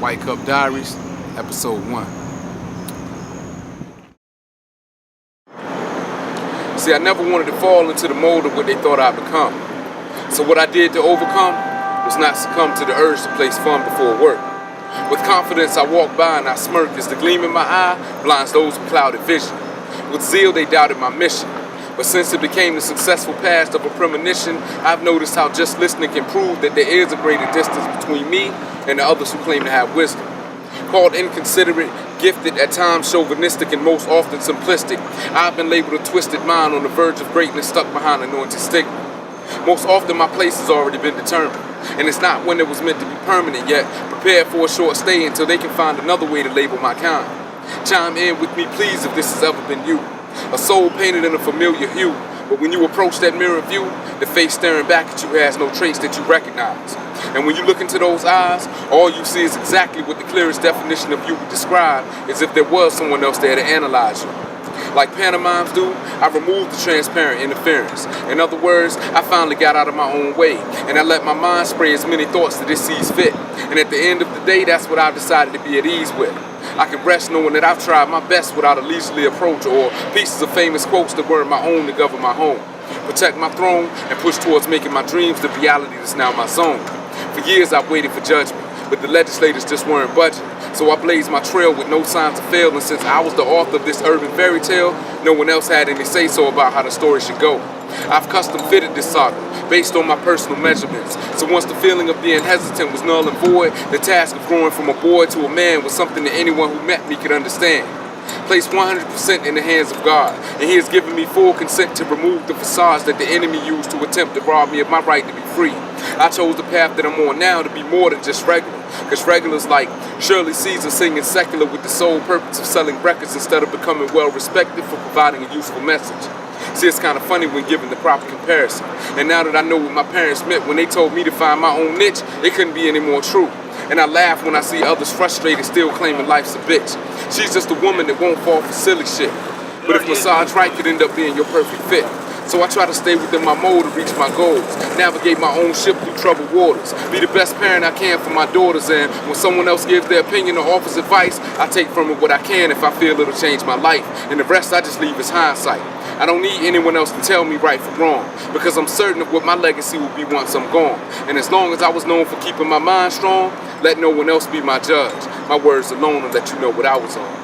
White Cup Diaries, Episode 1. See, I never wanted to fall into the mold of what they thought I'd become. So what I did to overcome was not succumb to the urge to place fun before work. With confidence, I walk by and I smirk as the gleam in my eye blinds those with clouded vision. With zeal, they doubted my mission. But since it became the successful past of a premonition, I've noticed how just listening can prove that there is a greater distance between me and the others who claim to have wisdom. Called inconsiderate, gifted, at times chauvinistic, and most often simplistic, I've been labeled a twisted mind on the verge of greatness stuck behind anointed stigma. Most often my place has already been determined, and it's not when it was meant to be permanent yet, prepared for a short stay until they can find another way to label my kind. Chime in with me please if this has ever been you. A soul painted in a familiar hue, but when you approach that mirror view, the face staring back at you has no trace that you recognize. And when you look into those eyes, all you see is exactly what the clearest definition of you would describe, as if there was someone else there to analyze you. Like pantomimes do, I removed the transparent interference. In other words, I finally got out of my own way, and I let my mind spray as many thoughts that it sees fit. And at the end of the day, that's what I've decided to be at ease with. I can rest knowing that I've tried my best without a leisurely approach or pieces of famous quotes that weren't my own to govern my home. Protect my throne and push towards making my dreams the reality that's now my zone. For years I've waited for judgment, but the legislators just weren't budging. So I blazed my trail with no signs of fail, and since I was the author of this urban fairy tale, no one else had any say-so about how the story should go. I've custom fitted this saga based on my personal measurements. So once the feeling of being hesitant was null and void, the task of growing from a boy to a man was something that anyone who met me could understand. Placed 100% in the hands of God, and He has given me full consent to remove the facades that the enemy used to attempt to rob me of my right to be free. I chose the path that I'm on now to be more than just regular, because regulars like Shirley Caesar singing secular with the sole purpose of selling records instead of becoming well respected for providing a useful message. See, it's kind of funny when given the proper comparison. And now that I know what my parents meant when they told me to find my own niche, it couldn't be any more true. And I laugh when I see others frustrated still claiming life's a bitch. She's just a woman that won't fall for silly shit. But if massage right could end up being your perfect fit. So I try to stay within my mold to reach my goals, navigate my own ship through troubled waters, be the best parent I can for my daughters, and when someone else gives their opinion or offers advice, I take from it what I can if I feel it'll change my life, and the rest I just leave as hindsight. I don't need anyone else to tell me right from wrong, because I'm certain of what my legacy will be once I'm gone. And as long as I was known for keeping my mind strong, let no one else be my judge. My words alone will let you know what I was on.